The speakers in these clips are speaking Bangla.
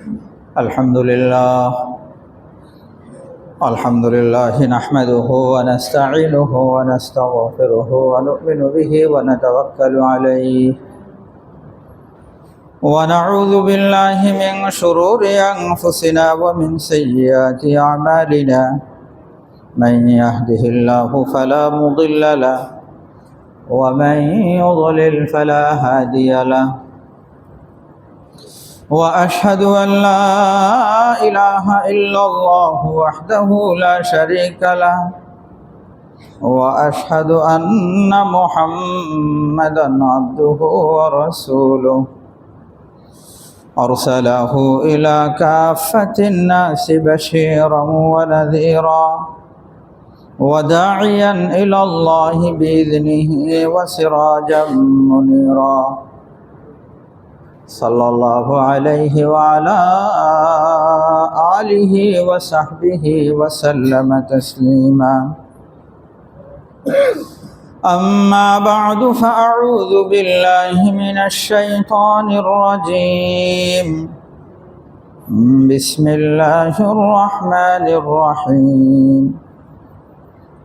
الحمد لله نحمده ونستعينه ونستغفره ونؤمن به ونتوكل عليه ونعوذ بالله من شرور أنفسنا ومن سيئات أعمالنا من يهده الله فلا مضل له ومن يضلل فلا هادي له وأشهد أن لا إله إلا الله وحده لا شريك له وأشهد أن محمدا عبده ورسوله أرسله إلى كافة الناس بشيرا ونذيرا وداعيا إلى الله بإذنه وسراجا منيرا صلى الله عليه وعلى آله وصحبه وسلم تسليما أما بعد فأعوذ بالله من الشيطان الرجيم بسم الله الرحمن الرحيم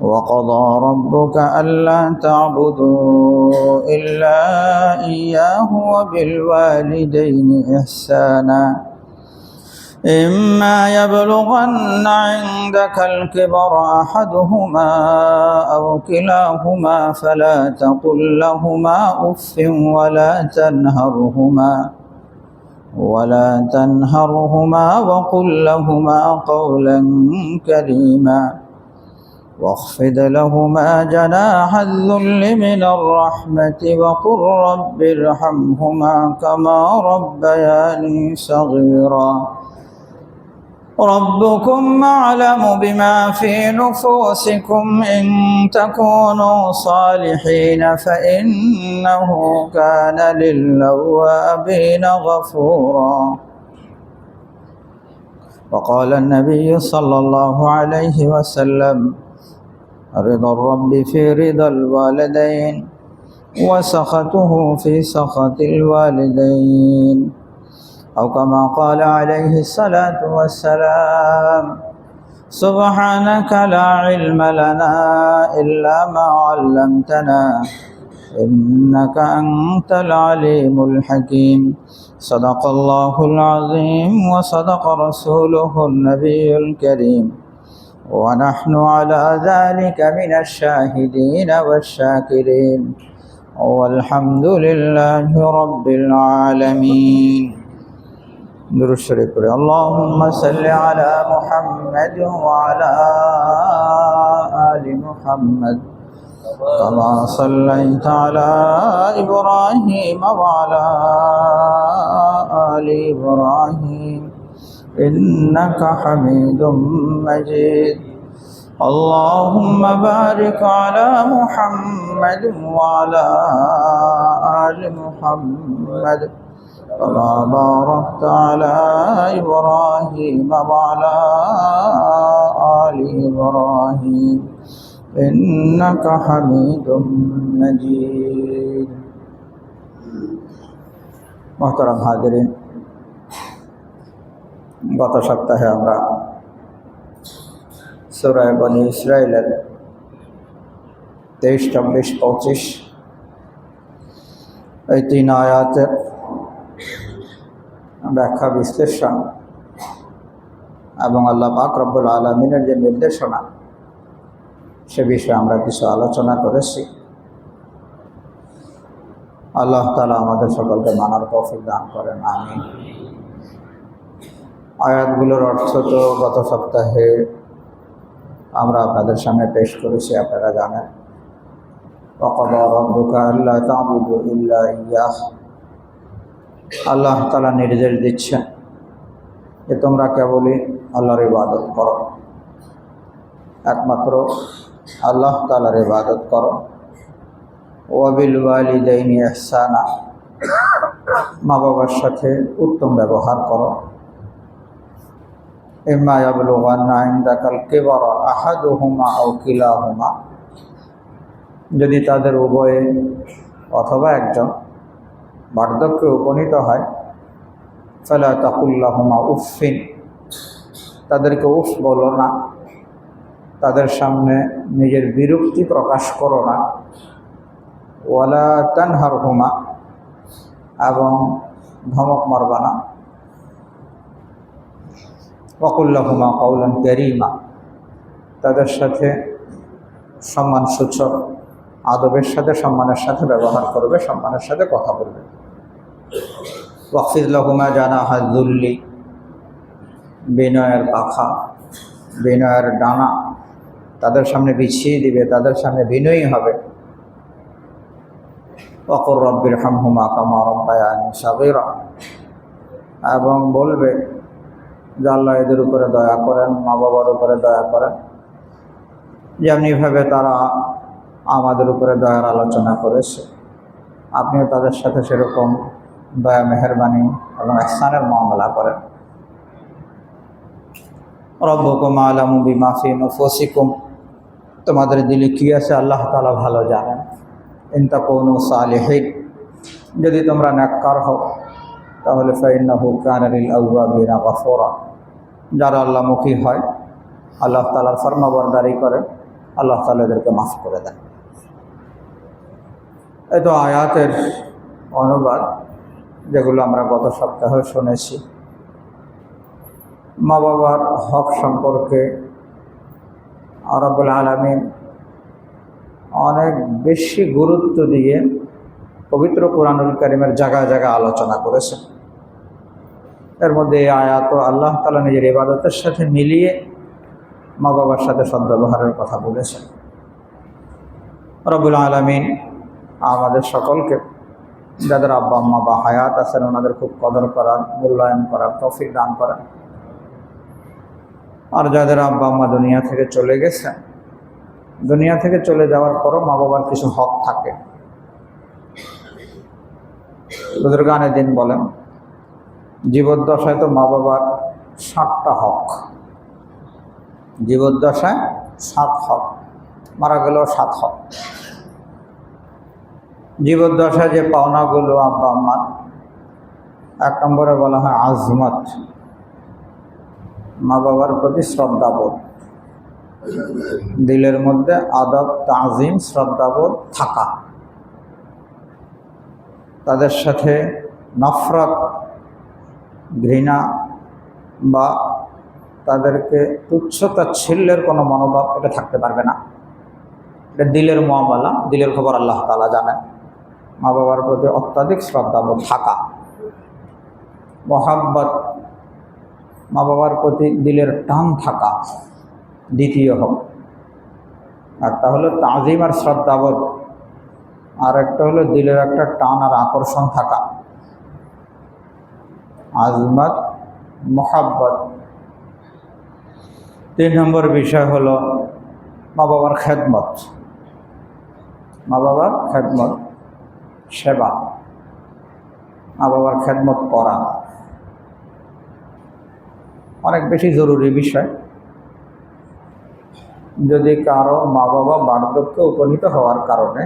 وقضى ربك ألا تعبدوا إلا إياه وبالوالدين إحسانا إما يبلغن عندك الكبر أحدهما أو كلاهما فلا تقل لهما أف ولا تنهرهما وقل لهما قولا كريما واخفض لهما جناح الذل من الرحمة وقل رب ارحمهما كما ربياني صغيرا ربكم أعلم بما في نفوسكم إن تكونوا صالحين فإنه كان للأوابين غفورا وقال النبي صلى الله عليه وسلم رضا الرب في رضا الوالدين وسخطه في سخط الوالدين أو كما قال عليه الصلاة والسلام سبحانك لا علم لنا إلا ما علمتنا إنك أنت العليم الحكيم صدق الله العظيم وصدق رسوله النبي الكريم ونحن على ذلك من الشاهدين والشاكرين والحمد لله رب العالمين درود شریف پڑھیں اللهم صل على محمد وعلى آل محمد كما صليت على إبراهيم وعلى آل إبراهيم إنك حميد مجيد اللهم بارك على محمد وعلى آل محمد كما باركت على إبراهيم وعلى آل إبراهيم إنك حميد مجيد محترم حاضرين গত সপ্তাহে আমরা সূরা বনী ইসরাঈলের 23, 24, 25 এই 3 আয়াতের ব্যাখ্যা বিশ্লেষণ এবং আল্লাহ পাক রব্বুল আলামিনের যে নির্দেশনা সে বিষয়ে আমরা কিছু আলোচনা করেছি। আল্লাহ তাআলা আমাদের সকলকে মানার তৌফিক দান করেন, আমিন। আয়াতগুলোর অর্থ তো গত সপ্তাহে আমরা আপনাদের সামনে পেশ করেছি, আপনারা জানেন। ওয়াকাদা রাব্বুকা আল্লা তা'বুদু ইল্লা ইয়্যাহ, আল্লাহ তাআলা নির্দেশ দিচ্ছেন যে তোমরা কেবলই আল্লাহর ইবাদত করো, একমাত্র আল্লাহ তাআলার ইবাদত করো। ওয়া বিল ওয়ালিদাইনি ইহসানা, মা বাবার সাথে উত্তম ব্যবহার করো। ইম্মা ইয়াবলুগান্না ইনদাকাল কিবারা আহাদুহুমা আও কিলাহুমা, যদি তাদের উভয়ে অথবা একজন বার্ধক্যে উপনীত হয় ফালা তাকুল লাহুমা উফিন, তাদেরকে উফ বলো না, তাদের সামনে নিজের বিরক্তি প্রকাশ করো না। ওয়ালা তানহারহুমা, এবং ধমক মারবা না। ওয়াকুল লাহুমা কাওলান কারীমা, তাদের সাথে সম্মানসূচক আদবের সাথে সম্মানের সাথে ব্যবহার করবে, সম্মানের সাথে কথা বলবে। ওয়াকফিদ লাহুমা জানাহা যুল্লি, বিনয়ের পাখা, বিনয়ের ডানা তাদের সামনে বিছিয়ে দিবে, তাদের সামনে বিনয়ী হবে। ওয়াকুর রব্বিরহামহুমা কামা রাব্বায়ানি সাগীরা, এবং বলবে যে আল্লাহ এদের উপরে দয়া করেন, মা বাবার উপরে দয়া করেন, যেমনিভাবে তারা আমাদের উপরে দয়ার আলোচনা করেছে, আপনিও তাদের সাথে সেরকম দয়া মেহেরবানি এবং ইহসানের মামলা করেন। রব্বুকুম আ'লামু বিমা ফি নুফুসিকুম, তোমাদের দিলে কী আছে আল্লাহ তাআলা ভালো জানেন। ইন তাকুনু সালিহিন, যদি তোমরা নেককার হও তাহলে ফাইন্নাহু কানা লিল আওয়াবিনা গফুরা, যারা আল্লাহমুখী হয়, আল্লাহ তাআলার ফরমাবরদারি করে, আল্লাহ তাআলা এদেরকে মাফ করে দেন। এই তো আয়াতের অনুবাদ, যেগুলো আমরা গত সপ্তাহে শুনেছি। মা বাবার হক সম্পর্কে রব্বুল আলামিন অনেক বেশি গুরুত্ব দিয়ে পবিত্র কুরআনুল কারীমের জায়গায় জায়গায় আলোচনা করেছেন। এর মধ্যে এই আয়াত আল্লাহ তাআলা নিজের ইবাদতের সাথে মিলিয়ে মা বাবার সাথে সদ্ব্যবহারের কথা বলেছেন। রব্বুল আলামিন আমাদের সকলকে, যাদের আব্বা আম্মা বা হায়াত আছেন, ওনাদের খুব কদর করার, মূল্যায়ন করার তৌফিক দান করেন। আর যাদের আব্বা আম্মা দুনিয়া থেকে চলে গেছেন, দুনিয়া থেকে চলে যাওয়ার পরও মা বাবার কিছু হক থাকে। বুজুর্গানে দিন বলেন, জীবদ্দশায় তো মা বাবার 7টা হক, জীবদ্দশায় 7 হক, মারা গেলেও 7 হক। জীবদ্দশায় যে পাওনাগুলো আব্বা আম্মার, 1 নম্বরে বলা হয় আজমত, মা বাবার প্রতি শ্রদ্ধাবোধ, দিলের মধ্যে আদব, তাজিম, শ্রদ্ধাবোধ থাকা, তাদের সাথে নফরত, ঘৃণা বা তাদেরকে তুচ্ছ তাচ্ছিল্যের কোনো মনোভাব এটা থাকতে পারবে না। এটা দিলের মুআমালা, দিলের খবর আল্লাহ তাআলা জানেন। মা বাবার প্রতি অত্যাধিক শ্রদ্ধাবোধ থাকা। মহাব্বত, মা বাবার প্রতি দিলের টান থাকা দ্বিতীয় হক। একটা হলো তাজিম আর শ্রদ্ধাবোধ, আর একটা হলো দিলের একটা টান আর আকর্ষণ থাকা। আজমত, মহাব্বত। 3 নম্বর বিষয় হলো মা বাবার খেদমত, মা বাবার খেদমত, সেবা, মা বাবার খেদমত করা অনেক বেশি জরুরি বিষয়। যদি কারো মা বাবা বার্ধক্যে উপনীত হওয়ার কারণে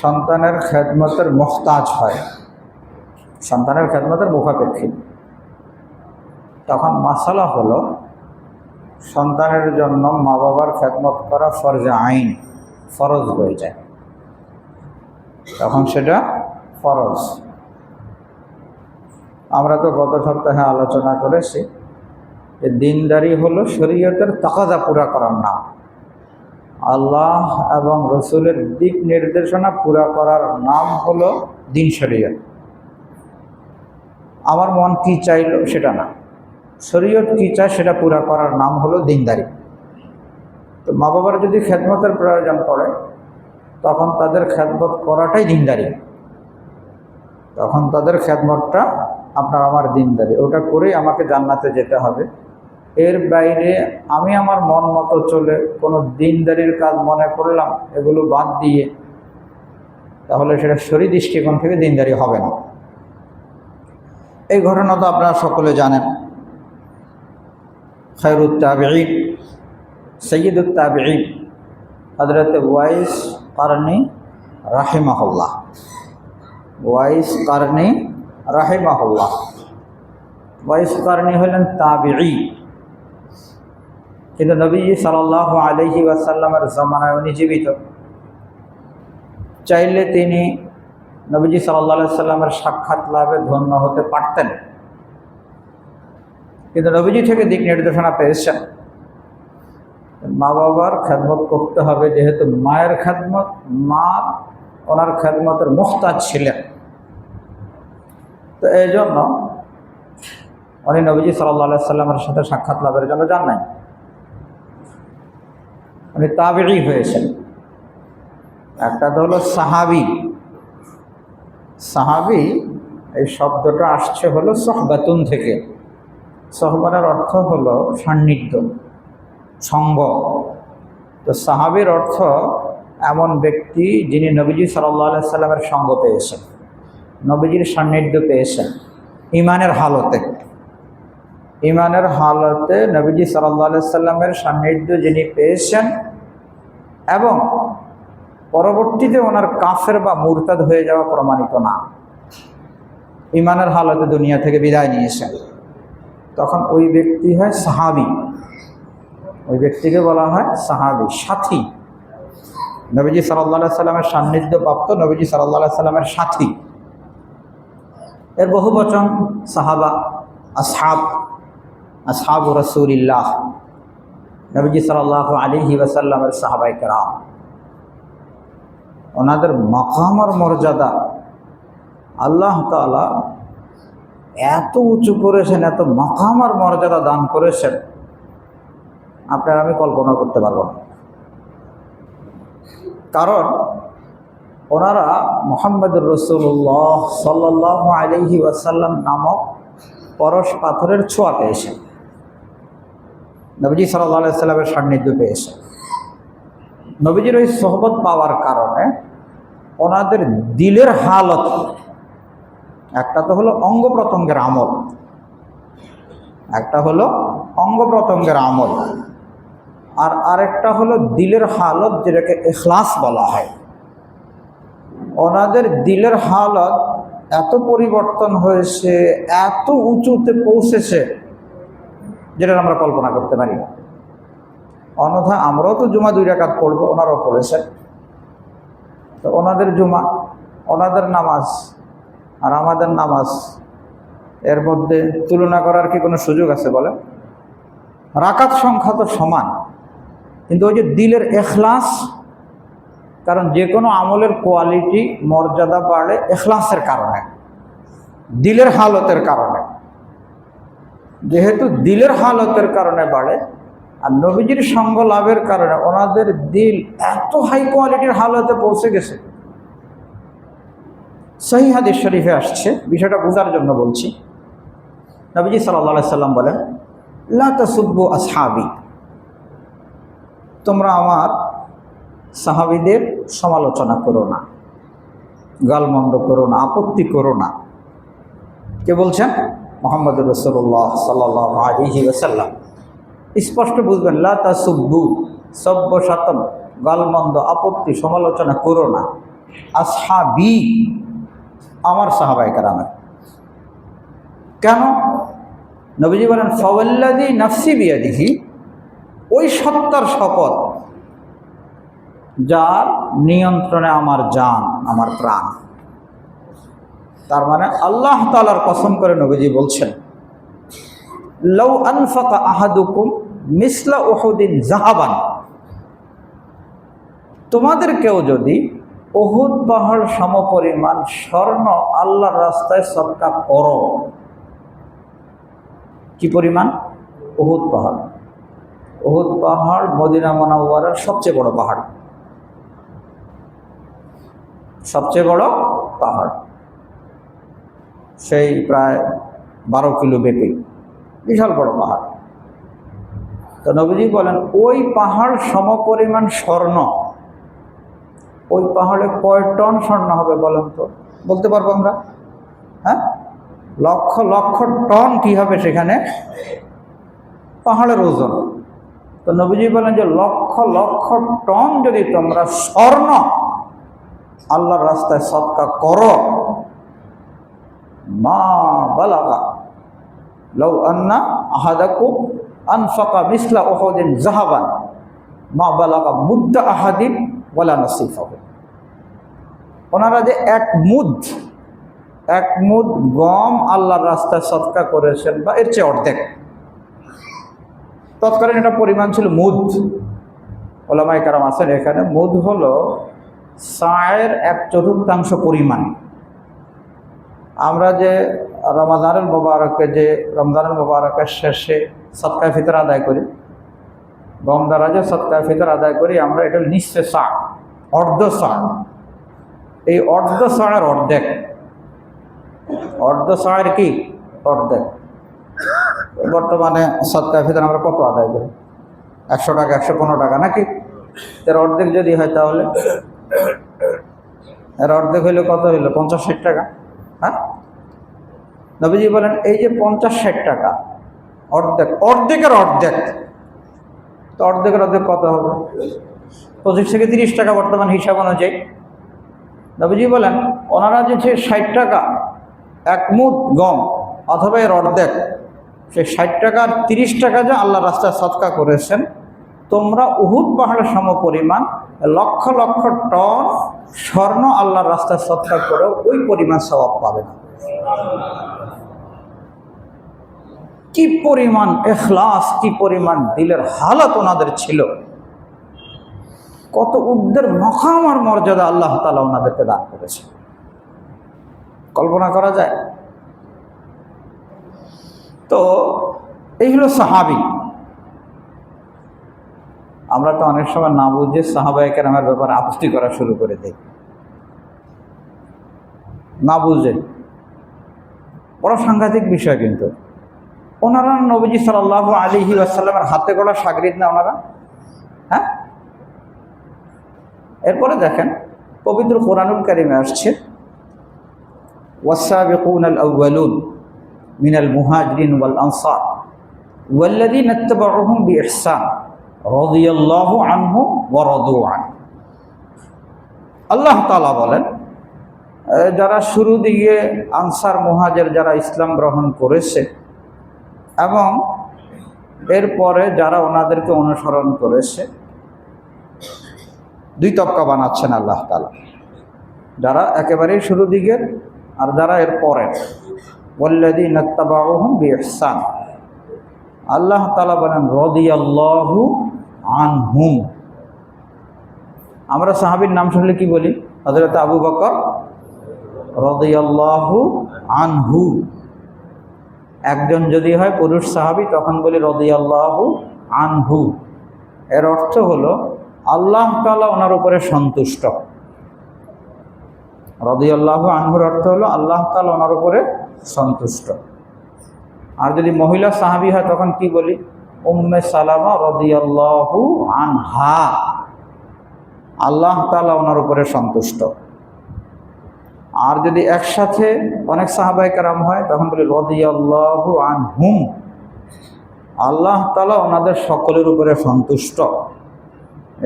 সন্তানের খেদমতের মুহতাজ হয়, সন্তানের খেদমতের মুখাপেক্ষী, তখন মাসালা হলো সন্তানের জন্য মা বাবার খেদমত করা ফরজে আইন, ফরজ হয়ে যায়, তখন সেটা ফরজ। আমরা তো গত সপ্তাহে আলোচনা করেছি যে দিনদারি হলো শরীয়তের তাকাজা পুরা করার নাম, আল্লাহ এবং রসুলের দিক নির্দেশনা পুরা করার নাম হলো দিন শরীয়ত। আমার মন কি চাইল সেটা না, শরীয়ত কি চায় সেটা পুরা করার নাম হলো দিনদারি। তো মা বাবার যদি খেদমতের প্রয়োজন পড়ে তখন তাদের খেদমত করাটাই দিনদারি, তখন তাদের খেদমতটা আপনার আমার দিনদারি, ওটা করেই আমাকে জান্নাতে যেতে হবে। এর বাইরে আমি আমার মন মতো চলে কোনো দিনদারির কাজ মনে করলাম, এগুলো বাদ দিয়ে, তাহলে সেটা শরীর দৃষ্টিকোণ থেকে দিনদারি হবে না। এই ঘটনা তো আপনারা সকলে জানেন। খায়রুত তাবিঈন, সৈয়দুত তাবিঈন হযরত ওয়াইস কারনী রাহিমাহুল্লাহ, ওয়াইস কারনী রাহিমাহুল্লাহ, ওয়াইস কারণী হলেন তাবিঈ, কিন্তু নবীজি সাল্লাল্লাহু আলাইহি ওয়াসাল্লামের জামানায় উনি জীবিত। চাইলে তিনি নবীজি সাল্লাল্লাহু আলাইহি সাল্লামের সাক্ষাৎ লাভে ধন্য হতে পারতেন, কিন্তু নবীজি থেকে দিক নির্দেশনা পেয়েছেন মা বাবার খেদমত করতে হবে, যেহেতু মায়ের খেদমত, মা ওনার খেদমতের মুহতাজ ছিলেন। তো এই জন্য উনি নবীজি সাল্লাল্লাহু আলাইহি সাল্লামের সাথে সাক্ষাৎ লাভের জন্য যান নাই, উনি তাবিঈ হয়েছেন। একটা তো হলো সাহাবি। সাহাবি এই শব্দটা আসছে হলো সোহবাতুন থেকে। সোহবাতের অর্থ হলো সান্নিধ্য, সঙ্গ। তো সাহাবীর অর্থ এমন ব্যক্তি যিনি নবীজি সাল্লাল্লাহু আলাইহি সাল্লামের সঙ্গ পেয়েছেন, নবীজির সান্নিধ্য পেয়েছেন ইমানের হালতে। ইমানের হালতে নবীজি সাল্লাল্লাহু আলাইহি সাল্লামের সান্নিধ্য যিনি পেয়েছেন এবং পরবর্তীতে ওনার কাফের বা মুরতাদ হয়ে যাওয়া প্রমাণিত না, ইমানের হালতে দুনিয়া থেকে বিদায় নিয়েছেন, তখন ওই ব্যক্তি হয় সাহাবী। ওই ব্যক্তিকে বলা হয় সাহাবী, সাথী। নবীজি সাল্লাল্লাহু আলাইহি সাল্লামের সান্নিধ্য প্রাপ্ত, নবীজি সাল্লাল্লাহু আলাইহি সাল্লামের সাথী। এর বহু বচন সাহাবা, আসহাব, আসহাবু রাসূলিল্লাহ, নবীজি সাল্লাল্লাহু আলাইহি ওয়াসাল্লামের সাহাবায়ে কেরাম। ওনাদের মাকাম আর মর্যাদা আল্লাহ তাআলা এত উঁচু করেছেন, এত মাকাম আর মর্যাদা দান করেছেন, আপনার আমি কল্পনা করতে পারব না। কারণ ওনারা মুহাম্মদুর রাসূলুল্লাহ সাল্লাল্লাহু আলাইহি ওয়াসাল্লাম নামক পরশ পাথরের ছোঁয়া পেয়েছেন, নবীজি সাল্লাল্লাহু আলাইহি সাল্লামের সান্নিধ্য পেয়েছেন। নবীজির ওই সোহবত পাওয়ার কারণে ওনাদের দিলের হালত, একটা তো হলো অঙ্গ প্রত্যঙ্গের আমল, একটা হলো অঙ্গ প্রত্যঙ্গের আমল, আর আরেকটা হলো দিলের হালত, যেটাকে ইখলাস বলা হয়। ওনাদের দিলের হালত এত পরিবর্তন হয়েছে, এত উঁচুতে পৌঁছেছে, যেটা আমরা কল্পনা করতে পারি না। অন্যথা আমরাও তো জুমা 2 রাকাত পড়বো, ওনারাও পড়েছেন। তো ওনাদের জুমা, ওনাদের নামাজ আর আমাদের নামাজ, এর মধ্যে তুলনা করার কি কোনো সুযোগ আছে বলেন? রাকাত সংখ্যা তো সমান, কিন্তু ওই যে দিলের ইখলাস, কারণ যে কোনো আমলের কোয়ালিটি মর্যাদা বাড়ে ইখলাসের কারণে, দিলের হালতের কারণে। যেহেতু দিলের হালতের কারণে বাড়ে, আর নবীজির সঙ্গ লাভের কারণে ওনাদের দিল এত হাই কোয়ালিটির হালতে পৌঁছে গেছে। সহিহ হাদিস শরীফে আসছে, বিষয়টা বোঝার জন্য বলছি। নবীজি সাল্লাল্লাহু আলাইহি সাল্লাম বলেন, লা তাসুব্বু আসহাবি, তোমরা আমার সাহাবীদের সমালোচনা করো না, গালমন্দ করো না, আপত্তি করো না। কে বলছেন? মুহাম্মদুর রাসূলুল্লাহ সাল্লাল্লাহু আলাইহি ওয়াসাল্লাম। স্পষ্ট বুঝবেন, লা তাসুব্বু, সব্য শাতম, গালমন্দ, আপত্তি, সমালোচনা করো না। আসহাবি, আমার সাহাবায়ে কেরামের। কেন? নবীজি বলেন, ফাওয়াল্লাযী নাফসি বিয়াদিহি, ওই সত্তার শপথ যার নিয়ন্ত্রণে আমার জান, আমার প্রাণ। তার মানে আল্লাহ তাআলার কসম করে নবীজি বলছেন, লাউ আনফাকা আহাদুকুম মিসলা উহুদিন যাহাবান, তোমাদের কেউ যদি উহুদ পাহাড় সমপরিমাণ স্বর্ণ আল্লাহর রাস্তায় সদকা করো। কি পরিমাণ? উহুদ পাহাড়। উহুদ পাহাড় মদিনা মুনাওয়ারার সবচেয়ে বড় পাহাড়, সবচেয়ে বড় পাহাড়, সেই প্রায় 12 কিলো ব্যাপী, বিশাল বড় পাহাড়। তো নবীজি বলেন, ওই পাহাড় সমপরিমাণ স্বর্ণ, ওই পাহাড়ে কয় টন স্বর্ণ হবে বলেন তো? বলতে পারবো আমরা? হ্যাঁ, লক্ষ লক্ষ টন কি হবে সেখানে? পাহাড়ের ওজন। তো নবীজি বলেন যে লক্ষ লক্ষ টন যদি তোমরা স্বর্ণ আল্লাহর রাস্তায় সদকা করো, মা বালাগা লাউ আন্না আহাদাকুম আনফাকা মিসলা উহুদিন যাহাবান মা বালাগা মুদ্দা আহাদিন ওয়ালা নাসিফাহু। ওনারা যে এক মুদ গম আল্লাহর রাস্তায় সদকা করেছেন বা এর চেয়ে অর্ধেক, তৎকালীন এটা পরিমাণ ছিল মুদ। ওলামায়ে কেরাম আছেন এখানে, মুদ হলো সায়ের 1/4 পরিমাণ। আমরা যে রমজানুল মুবারকের শেষে সদকায়ে ফিতর আদায় করি, গম দ্বারা যে সদকায়ে ফিতর আদায় করি আমরা, এটা নিঃসে সা, অর্ধ সা। এই অর্ধ সায়ের অর্ধেক, অর্ধ সায়ের কি অর্ধেক। বর্তমানে সদকায়ে ফিতর আমরা কত আদায় করি? 100 টাকা, 115 টাকা নাকি? এর অর্ধেক যদি হয় তাহলে এর অর্ধেক হইলে কত হইলো? 50-60 টাকা। হ্যাঁ, নবীজি বলেন এই যে 50-60 টাকা অর্ধেক, অর্ধেকের অর্ধেক, তো অর্ধেকের অর্ধেক কত হবে? 25 থেকে 30 টাকা বর্তমান হিসাব অনুযায়ী। নবীজি বলেন ওনারা যে 60 টাকা এক মুদ গম অথবা এর অর্ধেক, সেই 60 টাকা আর 30 টাকা যে আল্লাহ রাস্তায় সদকা করেছেন, তোমরা উহুদ পাহাড়ের সম পরিমাণ লক্ষ লক্ষ টন স্বর্ণ আল্লাহর রাস্তায় সদকা করেও ওই পরিমাণ সওয়াব পাবে না। কি পরিমাণ ইখলাস, কি পরিমাণ দিলের হালত ওনাদের ছিল, কত উদ্দের মাকাম আর মর্যাদা আল্লাহ তাআলা ওনাদেরকে দান করেছে, কল্পনা করা যায়? তো এই হলো সাহাবী। আমরা তো অনেক সময় না বুঝে সাহাবায়ে কেরামের ব্যাপারে আপত্তি করা শুরু করে দেই, না বুঝে। বড় সাংঘাতিক বিষয়। কিন্তু ওনারা নবীজি সাল্লাল্লাহু আলাইহি ওয়াসাল্লামের হাতে গড়া শাগরিদ না ওনারা? হ্যাঁ। এরপরে দেখেন পবিত্র কোরআনুল কারীমে আসছে ওয়াসাবিকুনাল আউয়ালুন মিনাল মুহাজিরিন ওয়াল আনসার ওয়াল্লাযীনা ইত্তাবাউহুম বিইহসান রাদিয়াল্লাহু আনহুম ওয়া রাদু আনহু। আল্লাহ তাআলা বলেন যারা শুরু দিকে আনসার মুহাজির যারা ইসলাম গ্রহণ করেছে এবং এরপরে যারা ওনাদেরকে অনুসরণ করেছে, দুই তবকা বানাচ্ছেন আল্লাহ তাআলা, যারা একেবারেই শুরু দিকের আর যারা এর পরের। ওয়াল্লাযীনা ইত্তাবাউহুম বিইহসান, আল্লাহ তাআলা বলেন রাদিয়াল্লাহু আনহুম। আমরা সাহাবীর নাম শুনলে কি বলি? হযরত আবু বকর রাদিয়াল্লাহু আনহু। একজন যদি হয় পুরুষ সাহাবী তখন বলি রাদিয়াল্লাহু আনহু। এর অর্থ হলো আল্লাহ তাআলা ওনার উপরে সন্তুষ্ট। রাদিয়াল্লাহু আনহুর অর্থ হলো আল্লাহ তাআলা ওনার উপরে সন্তুষ্ট। আর যদি মহিলা সাহাবী হয় তখন কি বলি? উম্মে সালামা রাদিয়াল্লাহু আনহা, আল্লাহ তাআলা ওনার উপরে সন্তুষ্ট। আর যদি একসাথে অনেক সাহাবায়ে কেরাম হয় তখন বলি রাদিয়াল্লাহু আনহুম, আল্লাহ তাআলা ওনাদের সকলের উপরে সন্তুষ্ট।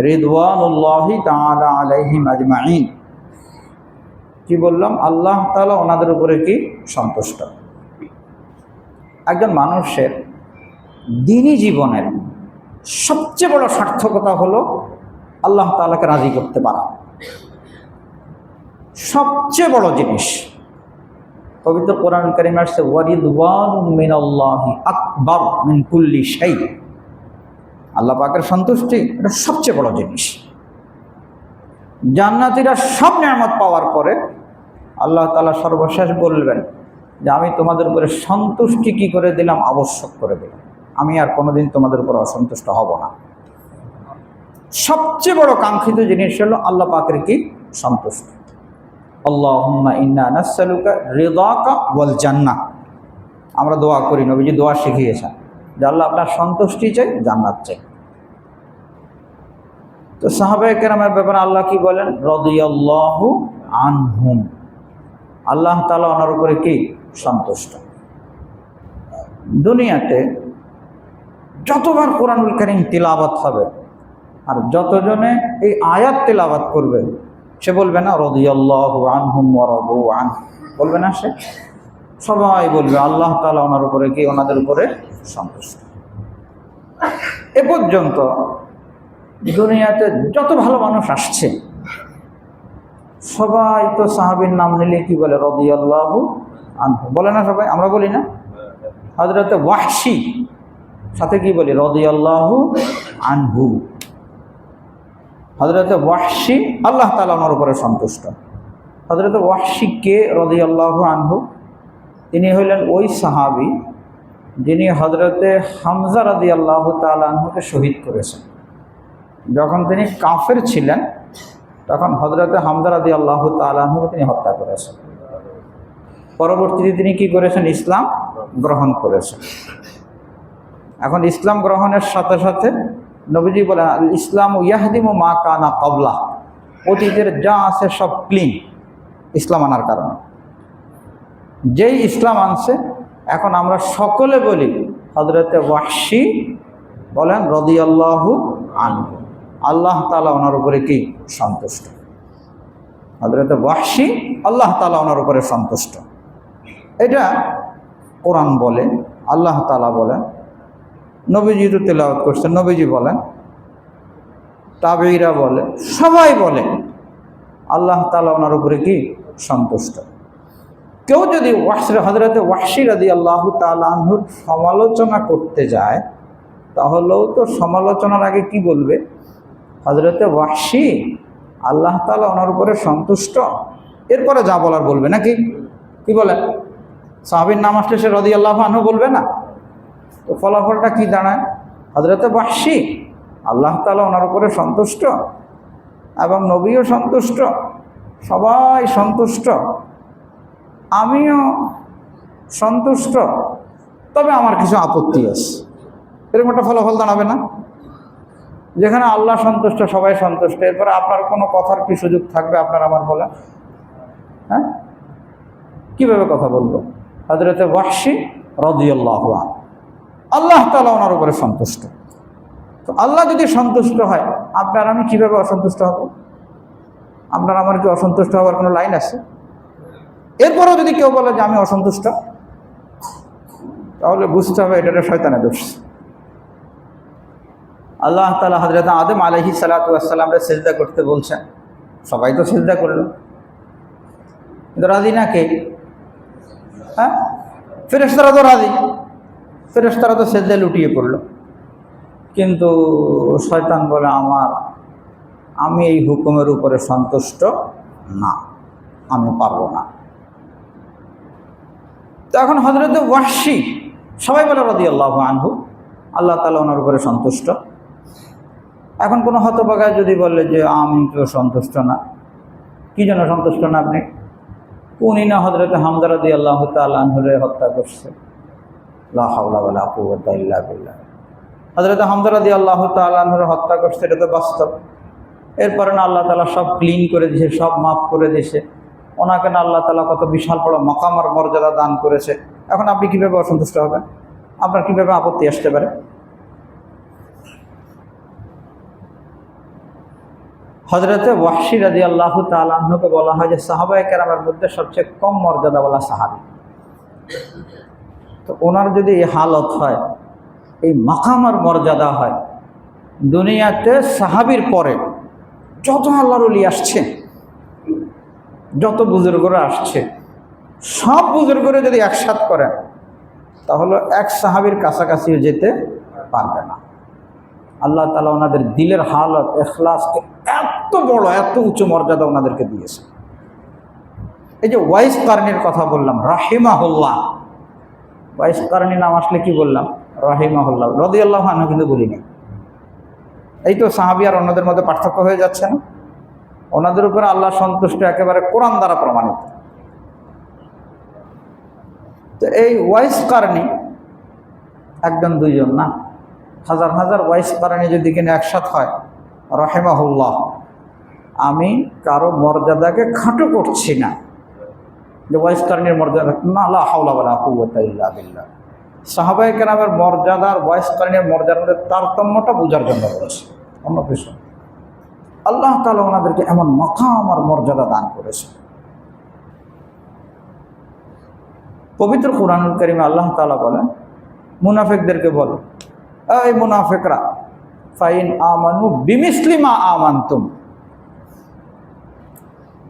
রিদওয়ানুল্লাহি তাআলা আলাইহিম আজমাইন। কি বললাম? আল্লাহ তাআলা ওনাদের উপরে কি সন্তুষ্ট। একজন মানুষের দ্বীনি জীবনের সবচেয়ে বড় সার্থকতা হলো আল্লাহ তাআলাকে রাজি করতে পারা, সবচেয়ে বড় জিনিস। পবিত্র কোরআনুল কারীমে আসছে ওয়ারিদওয়ানুম মিনাল্লাহি আকবার মিন কুল্লি শাই। আল্লাহ পাকের সন্তুষ্টি এটা সবচেয়ে বড় জিনিস। জান্নাতীরা সব নিয়ামত পাওয়ার পরে আল্লাহ তাআলা সর্বশেষ বলবেন যে আমি তোমাদের উপরে সন্তুষ্টি কি করে দিলাম? আবশ্যক করে দিলাম। আমি আর কোনোদিন তোমাদের উপর অসন্তুষ্ট হব না। সবচেয়ে বড় কাঙ্ক্ষিত জিনিস হলো আল্লাহ পাকের কি সন্তুষ্টি। আল্লাহুম্মা ইন্না নাসআলুকা রিদাকা ওয়াল জান্নাহ। আমরা দোয়া করি, নবীজি দোয়া শিখিয়েছেন যে আল্লাহ আপনার সন্তুষ্টি চাই, জান্নাত চাই। তো সাহাবায়ে কেরামের ব্যাপারে আল্লাহ কি বলেন? রাদিয়াল্লাহু আনহুম, আল্লাহ তাআলা ওনার উপরে কি সন্তুষ্ট। দুনিয়াতে যতবার কোরআনুল কারীম তিলাওয়াত হবে আর যতজনে এই আয়াত তিলাওয়াত করবে, সে বলবে না রাদিয়াল্লাহু আনহুম ওয়া রাদু আনহু? বলবে না সে? সবাই বলবে আল্লাহ তাআলা ওনার উপরে কি, ওনাদের উপরে সন্তুষ্ট। এ পর্যন্ত দুনিয়াতে যত ভালো মানুষ আসছে সবাই তো সাহাবীর নাম নিলে কি বলে, রাদিয়াল্লাহু আনহু বলে না সবাই? আমরা বলি না? হযরতে ওয়াহশী সাথে কি বলি, রাদিয়াল্লাহু আনহু। হযরতে ওয়াহশী আল্লাহ তাআলা ওনার উপরে সন্তুষ্ট। হযরতে ওয়াহশী কে রাদিয়াল্লাহু আনহু? তিনি হলেন ওই সাহাবী যিনি হযরতে হামজা রাদিয়াল্লাহু তাআলা আনহুকে শহীদ করেছেন। যখন তিনি কাফের ছিলেন তখন হযরতে হামজা রাদিয়াল্লাহু তাআলা আনহুকে তিনি হত্যা করেছেন। পরবর্তীতে তিনি কি করেছেন, ইসলাম গ্রহণ করেছেন। এখন ইসলাম গ্রহণের সাথে সাথে নবীজি বলেন, আল ইসলামু ইয়াহদিমু মা কানা ক্বাবলা, অতীতের যা আছে সব ক্লিন ইসলাম আনার কারণে। যেই ইসলাম আনছে এখন আমরা সকলে বলি হযরতে ওয়াহশী বলেন রাদিয়াল্লাহু আনহু, আল্লাহ তাআলা ওনার উপরে কি সন্তুষ্ট। হযরতে ওয়াহশী আল্লাহ তাআলা ওনার উপরে সন্তুষ্ট। এটা কোরআন বলে, আল্লাহ তাআলা বলেন, নবীজি তো তেলাওয়াত করছেন, নবীজি বলেন, তাবেঈরা বলে, সবাই বলে আল্লাহ তাআলা ওনার উপরে কি সন্তুষ্ট। কেউ যদি হযরতে ওয়াহশী রাদিয়াল্লাহু তাআলা আনহুর সমালোচনা করতে যায় তাহলেও তো সমালোচনার আগে কি বলবে, হযরতে ওয়াহশী আল্লাহ তাআলা ওনার উপরে সন্তুষ্ট, এরপরে যা বলার বলবে নাকি? কি বলে? সাহাবীর নাম আসলে সে রাদিয়াল্লাহু আনহু বলবে না? তো ফলাফলটা কি দাঁড়ায়? হযরতে ওয়াহশী আল্লাহ তাআলা ওনার উপরে সন্তুষ্ট এবং নবীও সন্তুষ্ট, সবাই সন্তুষ্ট, আমিও সন্তুষ্ট, তবে আমার কিছু আপত্তি আছে, এরকম একটা ফলাফল দাঁড়াবে না? যেখানে আল্লাহ সন্তুষ্ট, সবাই সন্তুষ্ট, এরপরে আপনার কোনো কথার কি সুযোগ থাকবে আপনার আমার বলা? হ্যাঁ, কীভাবে কথা বলবো? হযরতে ওয়াহশী রাদিয়াল্লাহু আনহু আল্লাহ তাআলা ওনার উপরে সন্তুষ্ট। তো আল্লাহ যদি সন্তুষ্ট হয় আপনার আমি কীভাবে অসন্তুষ্ট হব? আপনার আমার কি অসন্তুষ্ট হওয়ার কোনো লাইন আছে? এরপরেও যদি কেউ বলে যে আমি অসন্তুষ্ট, তাহলে বুঝতে হবে এটা একটা শয়তানের দোষ। আল্লাহ তাআলা হযরত আদম আলাইহিস সালাতু ওয়াস সালামকে সিজদা করতে বলছেন, সবাই তো সিজদা করলো, কিন্তু রাজি না কে? হ্যাঁ, ফেরেশতারা তো রাজি, ফেরেশতারা তো সিজদায় লুটিয়ে পড়লো, কিন্তু শয়তান বলে আমি এই হুকুমের উপরে সন্তুষ্ট না, আমি পারবো না। তো এখন হযরতে ওয়াহশী সবাই বলে রাদিয়াল্লাহু আনহু, আল্লাহ তাআলা ওনার উপরে সন্তুষ্ট। এখন কোনো হতভাগায় যদি বলে যে আমি তো সন্তুষ্ট না, কি জন্য সন্তুষ্ট না আপনি? উনি না হযরতে হামজা রাদিয়াল্লাহু তাআলা আনহুকে হত্যা করছে, লা হাওলা ওয়ালা কুওয়াতা ইল্লা বিল্লাহ। হযরতে হামজা রাদিয়াল্লাহু তাআলা আনহুকে হত্যা করছে, এটা তো বাস্তব। এরপরে না আল্লাহ তাআলা সব ক্লিন করে দিয়েছে, সব মাফ করে দিয়েছে, ওনাকে না আল্লাহ তাআলা কত বিশাল বড় মাকাম আর মর্যাদা দান করেছে। এখন আপনি কীভাবে অসন্তুষ্ট হবেন? আপনার কীভাবে আপত্তি আসতে পারে? হযরতে ওয়াহশী রাদিয়াল্লাহু তাআলা আনহুকে বলা হয় যে সাহাবায়ে কেরামের মধ্যে সবচেয়ে কম মর্যাদাওয়ালা সাহাবী। তো ওনার যদি এই হালত হয়, এই মাকাম আর মর্যাদা হয়, দুনিয়াতে সাহাবীর পরে যত আল্লাহর ওলি আসছে, যত বুজুর্গরা আসছে, সব বুজুর্গরা যদি একসাথ করেন তাহলে এক সাহাবীর কাছাকাছিও যেতে পারবে না। আল্লাহ তাআলা ওনাদের দিলের হালত, ইখলাসকে এত বড়, এত উঁচু মর্যাদা ওনাদেরকে দিয়েছে। এই যে ওয়াইস কারনির কথা বললাম, রাহিমাহুল্লাহ, ওয়াইস কারনি নাম আসলে কি বললাম? রাহিমাহুল্লাহ। রাদিয়াল্লাহু আনহু কিন্তু বলিনি। এই তো সাহাবী আর অন্যদের মধ্যে পার্থক্য হয়ে যাচ্ছে না? ওনাদের উপরে আল্লাহ সন্তুষ্ট একেবারে কোরআন দ্বারা প্রমাণিত। তো এই ওয়াইস কারনি একজন দুইজন না, হাজার হাজার ওয়াইস কারনি যদি কিনা একসাথ হয়, রাহিমাহুল্লাহ, আমি কারো মর্যাদাকে খাটো করছি না, যে ওয়াইস কারনির মর্যাদা না, লা হাওলা ওয়ালা কুওয়াতা ইল্লা বিল্লাহ। সাহাবায়ে কেরামের মর্যাদা আর ওয়াইস কারনির মর্যাদার মধ্যে তারতম্যটা বোঝার জন্য বলেছে, অন্য কিছু। আল্লাহ তাআলা ওনাদেরকে এমন মাকাম আর মর্যাদা দান করেছে। পবিত্র কুরআনুল কারীমে আল্লাহ তাআলা বলেন, মুনাফিকদেরকে বলে, এই মুনাফিকরা, ফাইন আমানু বিমিসলি মা আমানতুম।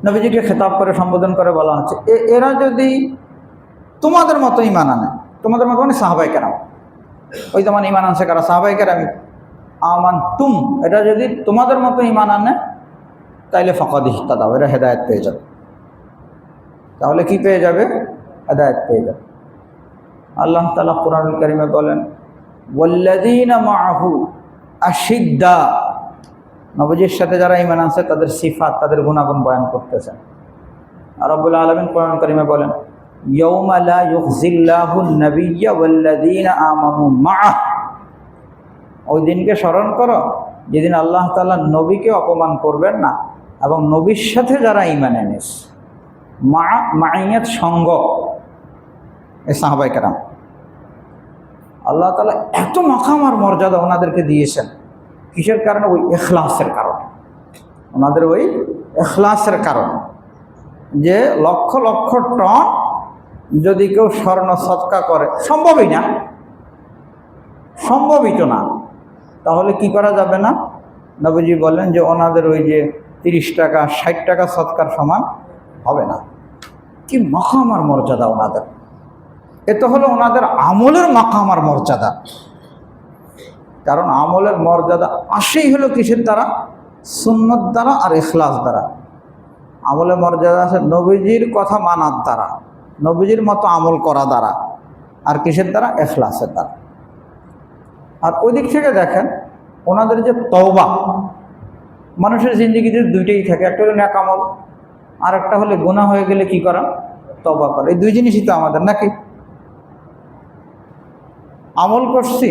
নবীজিকে খেতাব করে সম্বোধন করে বলা হচ্ছে, এরা যদি তোমাদের মতো ঈমান আনে, তোমাদের মতো মানে সাহাবায়ে কেরাম, ওই যেমন ঈমান আনছে কারা? সাহাবায়ে কেরাম। আমানতুম, এটা যদি তোমাদের মতো ঈমান আনে তাইলে ফাকাদ ইহতাদাও, এরা হেদায়েত পেয়ে যাবে। তাহলে কি পেয়ে যাবে? হেদায়েত পেয়ে যাবে। আল্লাহ তাআলা কুরআনুল কারীমে বলেন, ওয়াল্লাযীনা মাআহু আশিদ্দা, নবীজির সাথে যারা ঈমান আনছে তাদের সিফাত, তাদের গুণাগুণ বয়ান করতেছেন। আর রব্বুল আলামিন কুরআনুল কারীমে বলেন, ইয়াউমা লা ইউখজিল্লাহুন নাবিয়্যা ওয়াল্লাযীনা আমানু মাআহ, ওই দিনকে স্মরণ করো যেদিন আল্লাহ তাআলা নবীকে অপমান করবেন না এবং নবীর সাথে যারা ঈমান এনেছে। মাইয়াত সঙ্গ, এই সাহাবায়ে কেরাম। আল্লাহ তাআলা এত মাকাম আর মর্যাদা ওনাদেরকে দিয়েছেন, কিসের কারণে? ওই ইখলাসের কারণে। ওনাদের ওই ইখলাসের কারণে, যে লক্ষ লক্ষ টন যদি কেউ স্বর্ণ সদকা করে, সম্ভবই না, সম্ভবই তো না, তাহলে কি করা যাবে না? নবীজি বলেন যে ওনাদের ওই যে 30 টাকা 60 টাকা সদকার সমান হবে না। কি মাকাম আর মর্যাদা ওনাদের! এ তো হলো ওনাদের আমলের মাকাম আর মর্যাদা। কারণ আমলের মর্যাদা আসেই হলো কিসের দ্বারা? সুন্নত দ্বারা আর ইখলাস দ্বারা। আমলের মর্যাদা আছে নবীজির কথা মানার দ্বারা, নবীজির মতো আমল করা দ্বারা, আর কিসের দ্বারা? ইখলাসের দ্বারা। আর ওই দিক থেকে দেখেন ওনাদের যে তওবা, মানুষের জিন্দেগিতে দুইটাই থাকে, একটা হলো নেক আমল, আর একটা হলে গুনাহ হয়ে গেলে কি করা? তওবা করা। এই দুই জিনিসই তো আমাদের, নাকি? আমল করছি,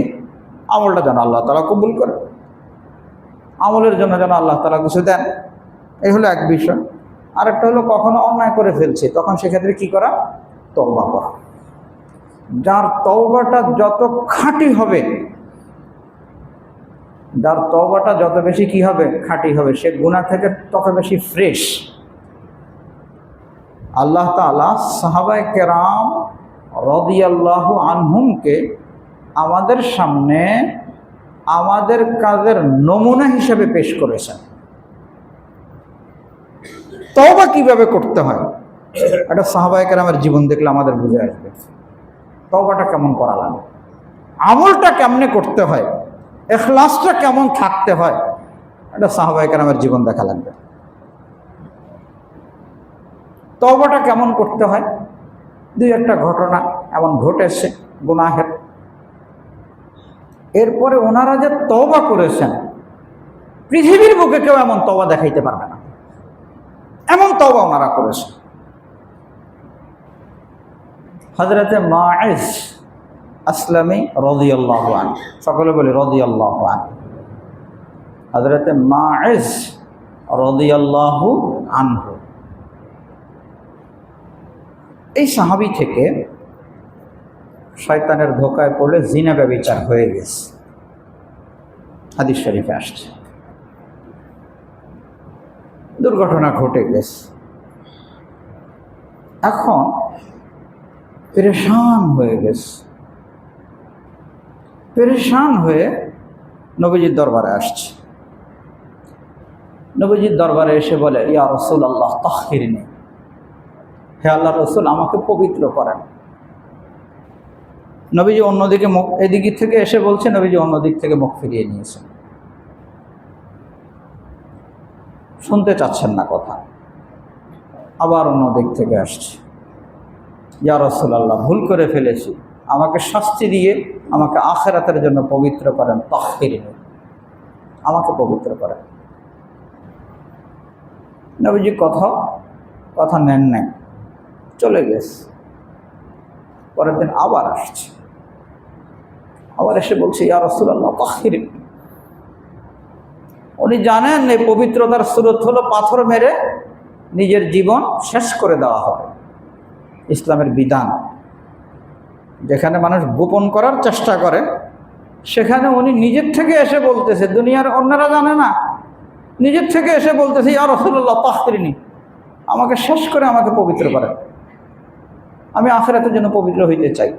আমলটা যেন আল্লাহ তাআলা কবুল করে, আমলের জন্য যেন আল্লাহ তাআলা কিছু দেন, এই হলো এক বিষয়। আরেকটা হলো কখনো অন্যায় করে ফেলছি, তখন সেক্ষেত্রে কি করা? তওবা করা। যার তওবাটা যত খাঁটি হবে, যার তওবাটা যত বেশি কি হবে? খাঁটি হবে, সে গুনাহ থেকে তত বেশি ফ্রেশ। আল্লাহ তাআলা সাহাবায়ে কেরাম রাদিয়াল্লাহু আনহুমকে আমাদের সামনে আমাদের কাজের নমুনা হিসেবে পেশ করেছেন। তওবা কিভাবে করতে হয় এটা সাহাবায়ে কেরামের জীবন দেখলে আমাদের বুঝে আসবে। তওবাটা কেমন করা লাগে, আমলটা কেমনে করতে হয়, ইখলাসটা কেমন থাকতে হয়, এটা সাহাবায়ে কেরামের জীবন দেখা লাগবে। তওবাটা কেমন করতে হয়, দুই একটা ঘটনা এমন ঘটেছে গুনাহের, এরপরে ওনারা যে তওবা করেছেন, পৃথিবীর বুকে কেউ এমন তওবা দেখাইতে পারবে না, এমন তওবা ওনারা করেছেন। হযরতে মাঈজ আসলামী রাদিয়াল্লাহু আনহু, সকলে বলি রাদিয়াল্লাহু আনহু। হযরতে মাঈজ রাদিয়াল্লাহু আনহু, এই সাহাবী থেকে শয়তানের ধোকায় পড়লে জিনা ব্যভিচার হয়ে গেছে, হাদিস শরীফে আসছে। দুর্ঘটনা ঘটে গেছে, এখন পেরেশান হয়ে গেছে, পেরেশান হয়ে নবীজির দরবারে আসছে। নবীজির দরবারে এসে বলে, ইয়া রাসূলুল্লাহ তাহহিরনি, হে আল্লাহ রাসূল আমাকে পবিত্র করেন। নবীজি অন্যদিকে মুখ, এদিক থেকে এসে বলছে, নবীজি অন্যদিক থেকে মুখ ফিরিয়ে নিয়েছেন, শুনতে চাচ্ছেন না কথা। আবার অন্যদিক থেকে আসছে, ইয়া রাসূলুল্লাহ ভুল করে ফেলেছি, আমাকে শাস্তি দিয়ে আমাকে আখিরাতের জন্য পবিত্র করেন, তাহহিরনি, আমাকে পবিত্র করেন। নবীজি কথা নেন নাই, চলে গেছে। পরের দিন আবার আসছে, আবার এসে বলছে, ইয়া রাসূলুল্লাহ তাহহিরনি। উনি জানেন এই পবিত্রতার সুরত হলো পাথর মেরে নিজের জীবন শেষ করে দেওয়া হবে। ইসলামের বিধান, যেখানে মানুষ গোপন করার চেষ্টা করে, সেখানে উনি নিজের থেকে এসে বলতেছে, দুনিয়ার অন্যরা জানে না, নিজের থেকে এসে বলতেছে, ইয়া রাসূলুল্লাহ তাহহিরনি, আমাকে শেষ করে আমাকে পবিত্র করেন। আমি আখিরাতের জন্য পবিত্র হইতে চাই।